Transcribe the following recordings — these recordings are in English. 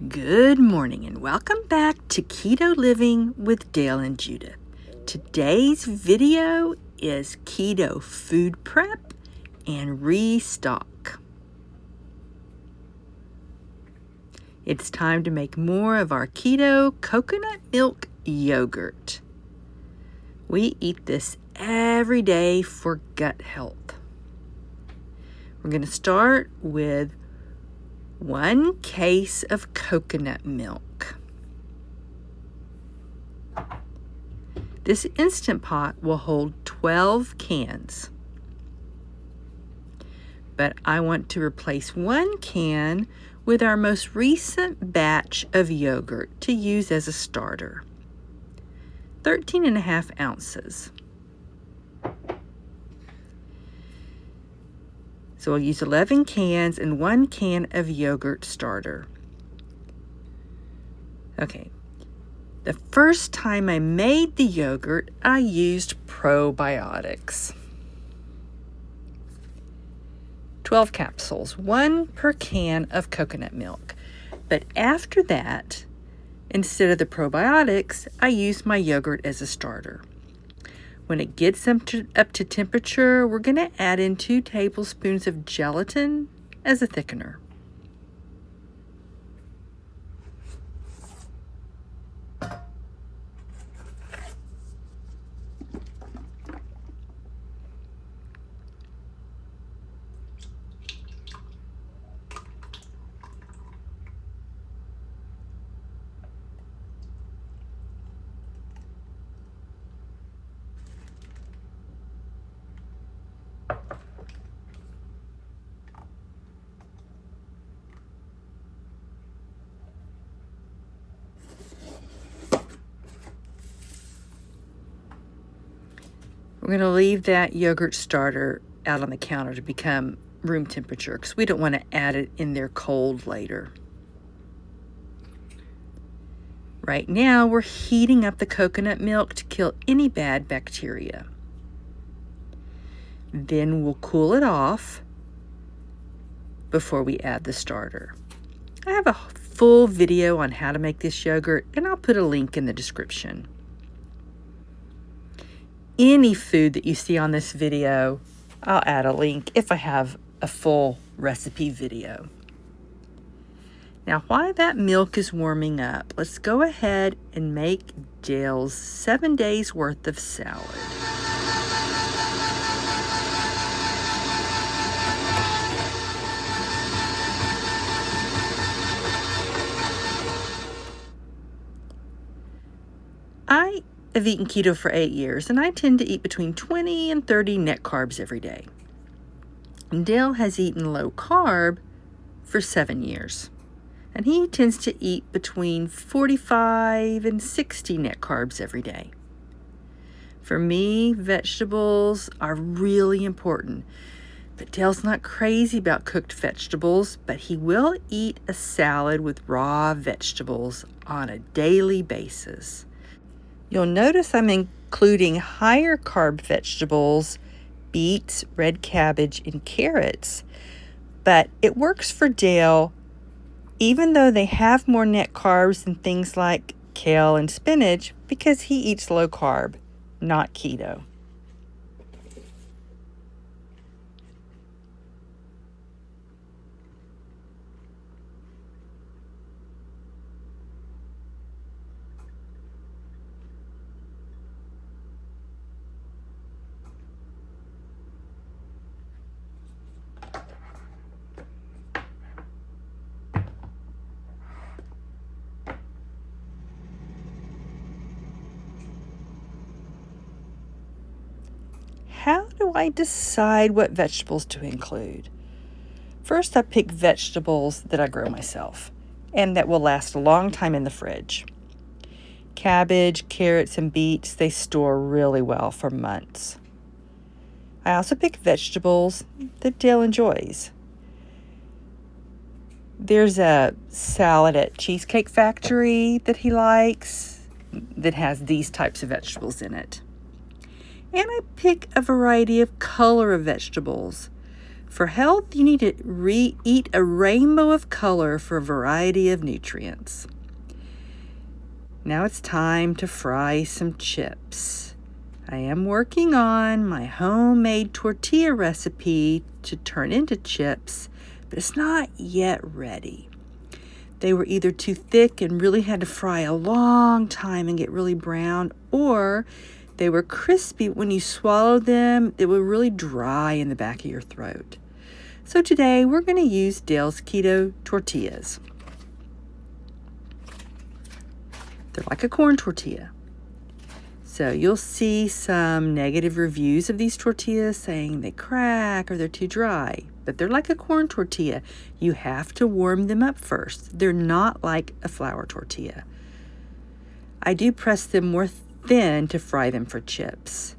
Good morning and welcome back to Keto Living with Dale and Judith. Today's video is keto food prep and restock. It's time to make more of our keto coconut milk yogurt. We eat this every day for gut health. We're going to start with 1 case of coconut milk. This Instant Pot will hold 12 cans. But I want to replace 1 can with our most recent batch of yogurt to use as a starter. 13.5 ounces. So we'll use 11 cans and 1 can of yogurt starter. Okay, the first time I made the yogurt, I used probiotics. 12 capsules, 1 per can of coconut milk. But after that, instead of the probiotics, I used my yogurt as a starter. When it gets up to temperature, we're going to add in 2 tablespoons of gelatin as a thickener. We're going to leave that yogurt starter out on the counter to become room temperature because we don't want to add it in there cold later. Right now, we're heating up the coconut milk to kill any bad bacteria. Then we'll cool it off before we add the starter. I have a full video on how to make this yogurt, and I'll put a link in the description. Any food that you see on this video, I'll add a link if I have a full recipe video. Now, while that milk is warming up, let's go ahead and make Dale's 7 days worth of salad. I've eaten keto for 8 years, and I tend to eat between 20 and 30 net carbs every day. And Dale has eaten low carb for 7 years, and he tends to eat between 45 and 60 net carbs every day. For me, vegetables are really important, but Dale's not crazy about cooked vegetables, but he will eat a salad with raw vegetables on a daily basis. You'll notice I'm including higher carb vegetables, beets, red cabbage, and carrots. But it works for Dale, even though they have more net carbs than things like kale and spinach, because he eats low carb, not keto. How do I decide what vegetables to include? First, I pick vegetables that I grow myself and that will last a long time in the fridge. Cabbage, carrots, and beets, they store really well for months. I also pick vegetables that Dale enjoys. There's a salad at Cheesecake Factory that he likes that has these types of vegetables in it. And I pick a variety of color of vegetables. For health, you need to eat a rainbow of color for a variety of nutrients. Now it's time to fry some chips. I am working on my homemade tortilla recipe to turn into chips, but it's not yet ready. They were either too thick and really had to fry a long time and get really brown, or they were crispy. When you swallowed them, they were really dry in the back of your throat. So today we're going to use Dale's keto tortillas. They're like a corn tortilla. So you'll see some negative reviews of these tortillas saying they crack or they're too dry. But they're like a corn tortilla. You have to warm them up first. They're not like a flour tortilla. I do press them more thin to fry them for chips.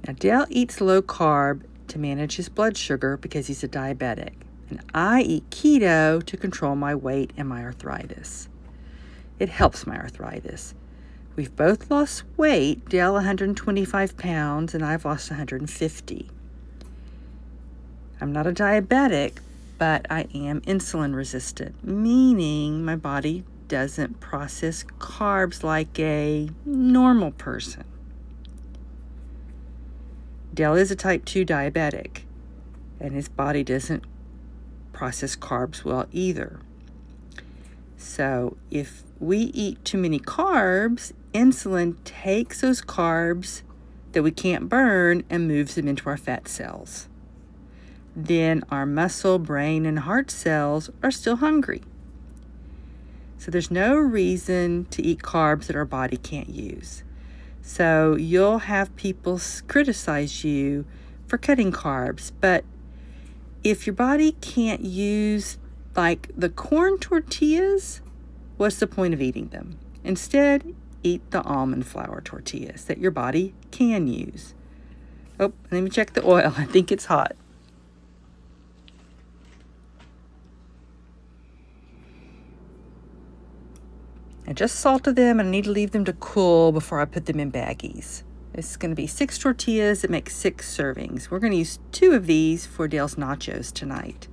Now Dale eats low carb to manage his blood sugar because he's a diabetic. And I eat keto to control my weight and my arthritis. It helps my arthritis. We've both lost weight, Dale 125 pounds and I've lost 150. I'm not a diabetic, but I am insulin resistant, meaning my body doesn't process carbs like a normal person. Dale is a type 2 diabetic, and his body doesn't process carbs well either. So if we eat too many carbs, insulin takes those carbs that we can't burn and moves them into our fat cells. Then our muscle, brain, and heart cells are still hungry. So there's no reason to eat carbs that our body can't use. So you'll have people criticize you for cutting carbs, but if your body can't use like the corn tortillas, what's the point of eating them? Instead, eat the almond flour tortillas that your body can use. Oh, let me check the oil. I think it's hot. I just salted them and I need to leave them to cool before I put them in baggies. It's going to be 6 tortillas that make 6 servings. We're going to use 2 of these for Dale's nachos tonight.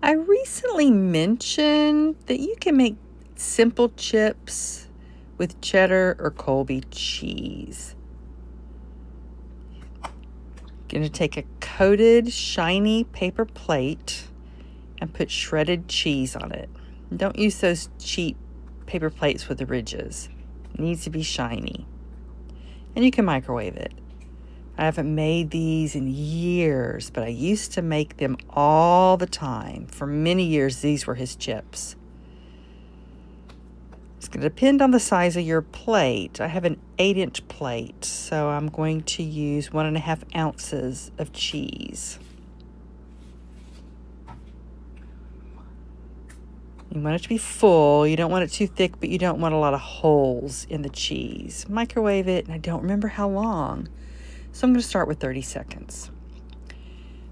I recently mentioned that you can make simple chips with cheddar or Colby cheese. Going to take a coated, shiny paper plate and put shredded cheese on it. Don't use those cheap paper plates with the ridges. It needs to be shiny. And you can microwave it. I haven't made these in years, but I used to make them all the time. For many years, these were his chips. It's going to depend on the size of your plate. I have an 8-inch plate, so I'm going to use 1.5 ounces of cheese. You want it to be full. You don't want it too thick, but you don't want a lot of holes in the cheese. Microwave it, and I don't remember how long. So I'm going to start with 30 seconds.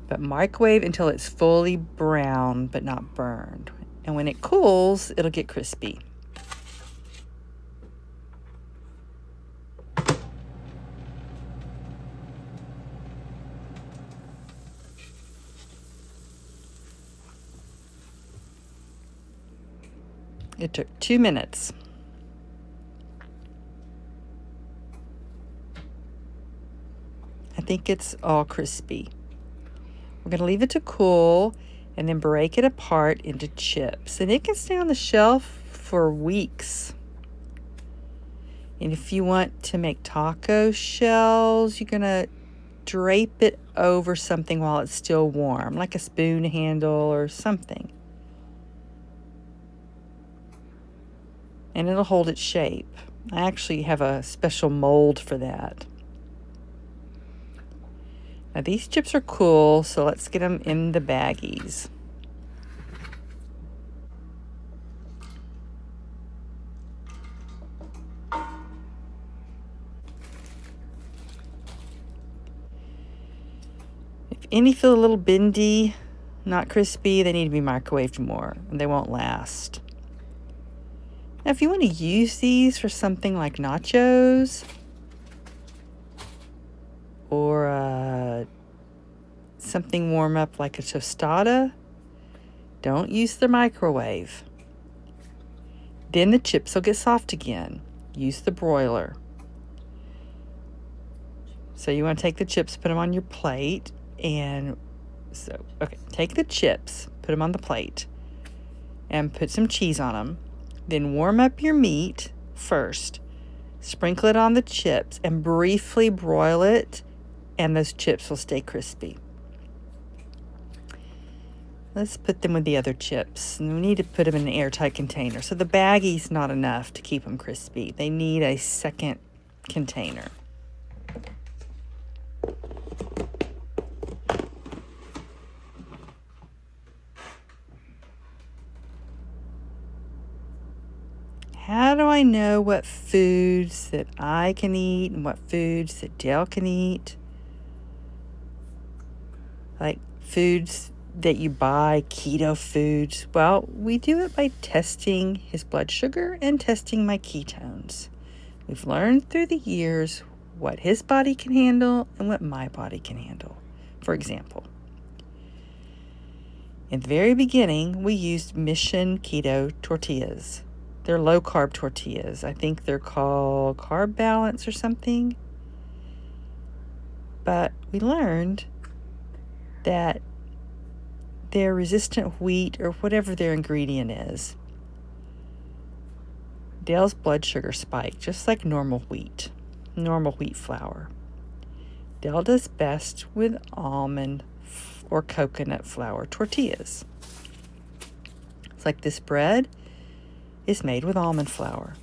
But microwave until it's fully brown, but not burned. And when it cools, it'll get crispy. It took 2 minutes. I think it's all crispy. We're going to leave it to cool and then break it apart into chips. And it can stay on the shelf for weeks. And if you want to make taco shells, you're going to drape it over something while it's still warm, like a spoon handle or something. And it'll hold its shape. I actually have a special mold for that. Now these chips are cool, so let's get them in the baggies. If any feel a little bendy, not crispy, they need to be microwaved more, and they won't last. Now, if you want to use these for something like nachos or something warm up like a tostada, don't use the microwave. Then the chips will get soft again. Use the broiler. So you want to take the chips, put them on your plate, take the chips, put them on the plate, and put some cheese on them. Then warm up your meat first. Sprinkle it on the chips and briefly broil it, and those chips will stay crispy. Let's put them with the other chips. And we need to put them in an airtight container. So the baggie's not enough to keep them crispy. They need a second container. How do I know what foods that I can eat and what foods that Dale can eat? Like foods that you buy, keto foods. Well, we do it by testing his blood sugar and testing my ketones. We've learned through the years what his body can handle and what my body can handle. For example, in the very beginning, we used Mission Keto tortillas. They're low-carb tortillas. I think they're called Carb Balance or something. But we learned that they're resistant wheat or whatever their ingredient is. Dale's blood sugar spiked just like normal wheat flour. Dale does best with almond or coconut flour tortillas. It's like this bread is made with almond flour.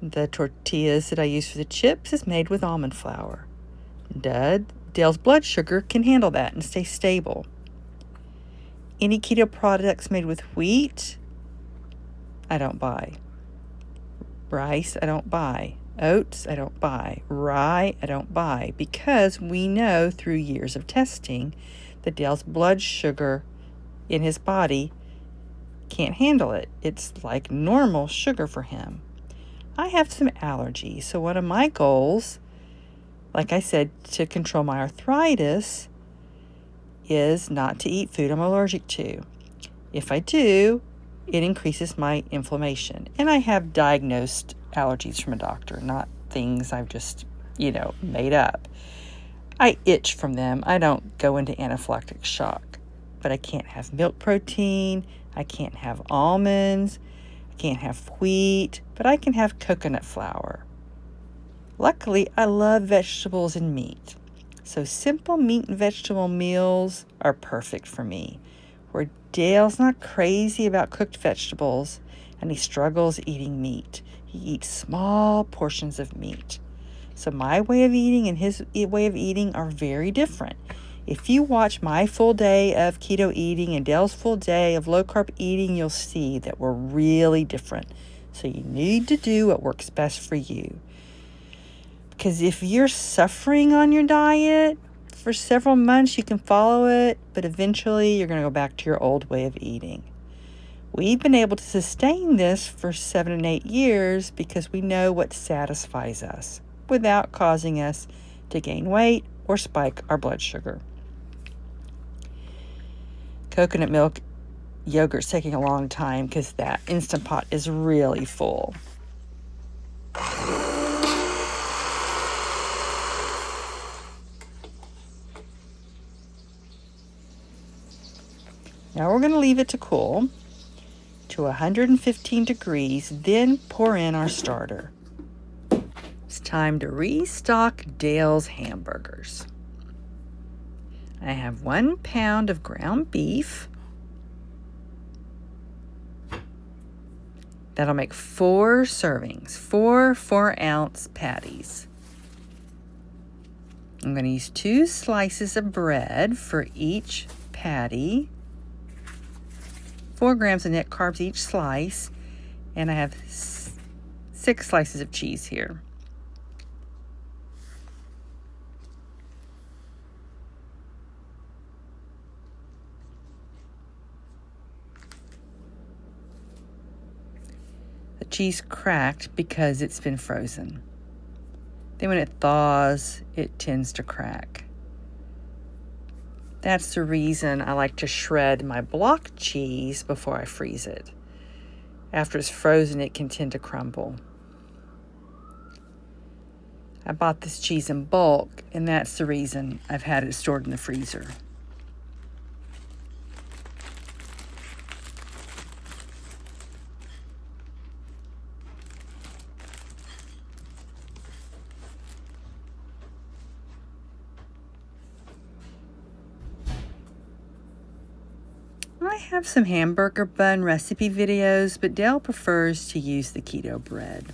The tortillas that I use for the chips is made with almond flour. Dale's blood sugar can handle that and stay stable. Any keto products made with wheat, I don't buy. Rice, I don't buy. Oats, I don't buy. Rye, I don't buy, because we know through years of testing that Dale's blood sugar in his body can't handle it. It's like normal sugar for him. I have some allergies, so one of my goals, like I said, to control my arthritis is not to eat food I'm allergic to. If I do, it increases my inflammation. And I have diagnosed allergies from a doctor, not things I've just, made up. I itch from them. I don't go into anaphylactic shock. But I can't have milk protein. I can't have almonds. I can't have wheat. But I can have coconut flour. Luckily, I love vegetables and meat. So simple meat and vegetable meals are perfect for me. Where Dale's not crazy about cooked vegetables and he struggles eating meat. He eats small portions of meat. So my way of eating and his way of eating are very different. If you watch my full day of keto eating and Dale's full day of low-carb eating, you'll see that we're really different. So you need to do what works best for you. Because if you're suffering on your diet for several months, you can follow it, but eventually you're going to go back to your old way of eating. We've been able to sustain this for 7 and 8 years because we know what satisfies us without causing us to gain weight or spike our blood sugar. Coconut milk yogurt's taking a long time because that Instant Pot is really full. Now we're going to leave it to cool to 115 degrees, then pour in our starter. It's time to restock Dale's hamburgers. I have 1 pound of ground beef. That'll make 4 servings, 4 4-ounce patties. I'm going to use 2 slices of bread for each patty. 4 grams of net carbs each slice, and I have 6 slices of cheese here. The cheese cracked because it's been frozen. Then when it thaws, it tends to crack. That's the reason I like to shred my block cheese before I freeze it. After it's frozen, it can tend to crumble. I bought this cheese in bulk, and that's the reason I've had it stored in the freezer. I have some hamburger bun recipe videos, but Dale prefers to use the keto bread.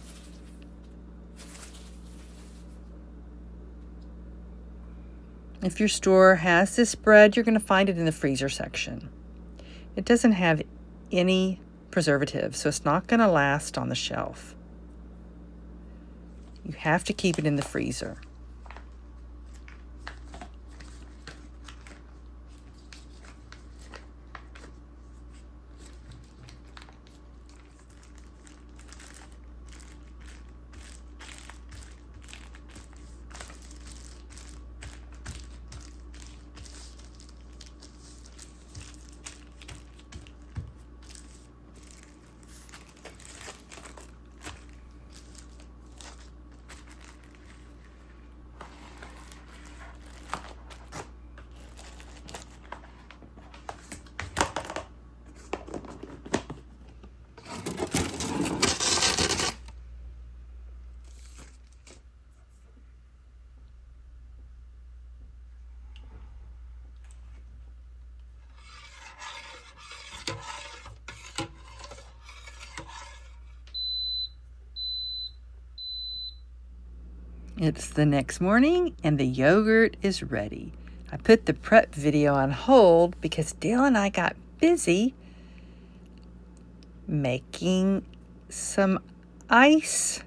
If your store has this bread, you're going to find it in the freezer section. It doesn't have any preservatives, so it's not going to last on the shelf. You have to keep it in the freezer. It's the next morning and the yogurt is ready. I put the prep video on hold because Dale and I got busy making some ice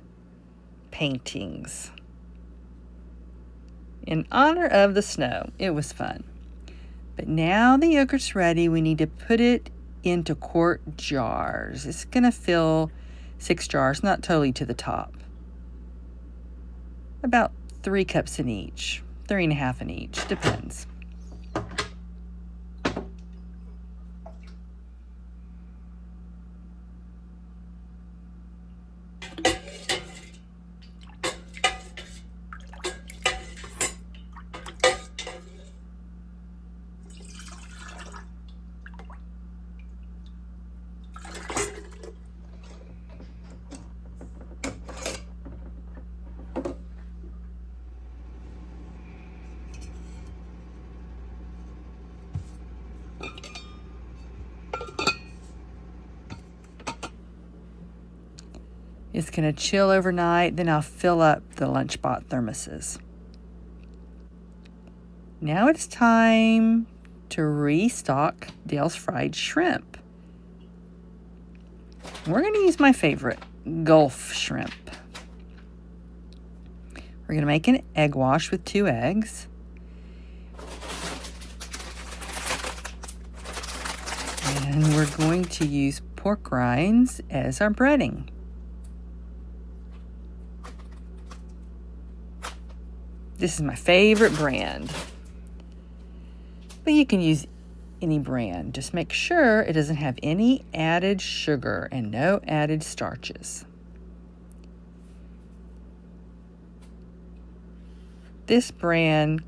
paintings in honor of the snow. It was fun. But now the yogurt's ready. We need to put it into quart jars. It's going to fill 6 jars, not totally to the top. About 3 cups in each, 3.5 in each, depends. It's going to chill overnight, then I'll fill up the Lunchbot thermoses. Now it's time to restock Dale's fried shrimp. We're going to use my favorite, Gulf shrimp. We're going to make an egg wash with 2 eggs. And we're going to use pork rinds as our breading. This is my favorite brand. But you can use any brand. Just make sure it doesn't have any added sugar and no added starches. This brand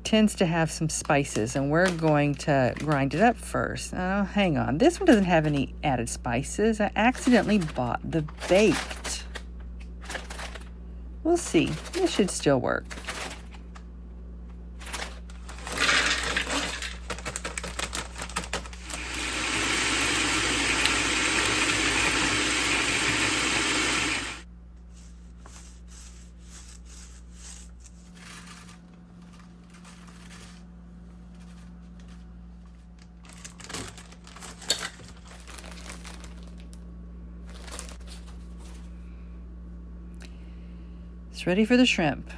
tends to have some spices, and we're going to grind it up first. Oh, hang on. This one doesn't have any added spices. I accidentally bought the baked. We'll see. This should still work. It's ready for the shrimp.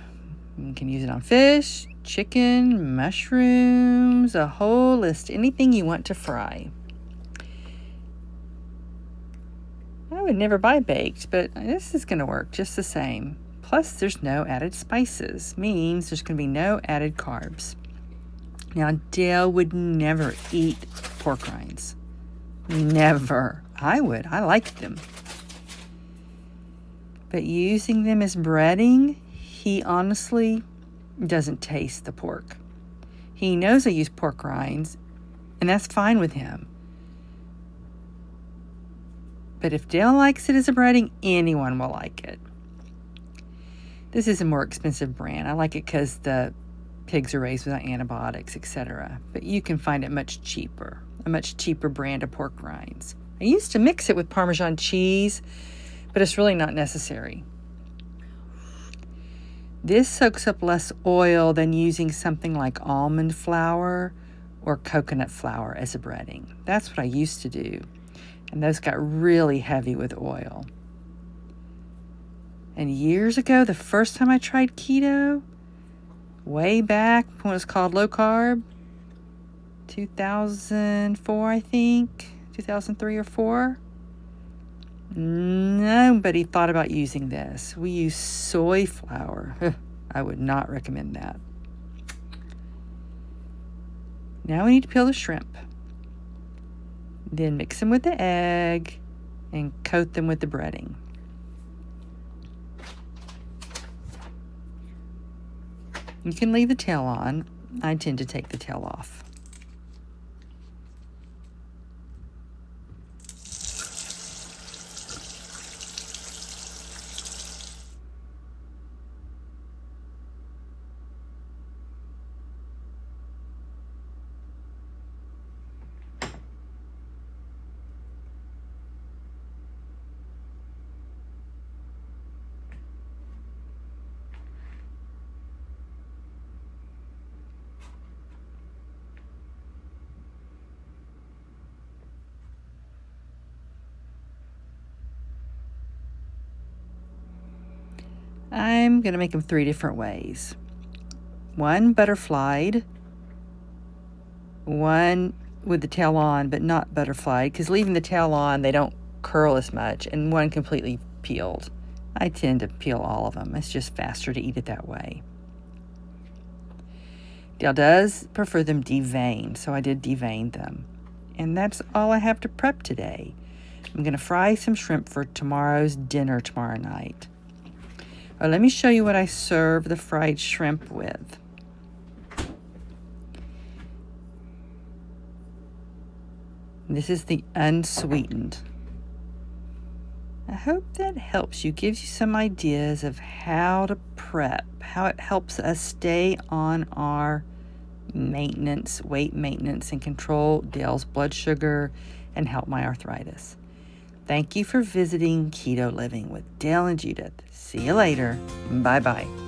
You can use it on fish, chicken, mushrooms, a whole list, anything you want to fry. I would never buy baked, but this is going to work just the same. Plus, there's no added spices, means there's going to be no added carbs. Now, Dale would never eat pork rinds. Never. I would. I liked them. But using them as breading, he honestly doesn't taste the pork. He knows I use pork rinds, and that's fine with him. But if Dale likes it as a breading, anyone will like it. This is a more expensive brand. I like it because the pigs are raised without antibiotics, etc. But you can find it much cheaper, a much cheaper brand of pork rinds. I used to mix it with Parmesan cheese, but it's really not necessary. This soaks up less oil than using something like almond flour or coconut flour as a breading. That's what I used to do. And those got really heavy with oil. And years ago, the first time I tried keto, way back when it was called low carb, 2004, I think, 2003 or 4, nobody thought about using this. We use soy flour. I would not recommend that. Now we need to peel the shrimp. Then mix them with the egg and coat them with the breading. You can leave the tail on. I tend to take the tail off. I'm going to make them 3 different ways. One butterflied, one with the tail on but not butterflied, because leaving the tail on they don't curl as much, and one completely peeled. I tend to peel all of them. It's just faster to eat it that way. Dale does prefer them deveined, so I did devein them. And that's all I have to prep today. I'm going to fry some shrimp for tomorrow's dinner tomorrow night. Let me show you what I serve the fried shrimp with. This is the unsweetened. I hope that helps you, gives you some ideas of how to prep, how it helps us stay on our maintenance, weight maintenance, and control Dale's blood sugar and help my arthritis. Thank you for visiting Keto Living with Dale and Judith. See you later. Bye-bye.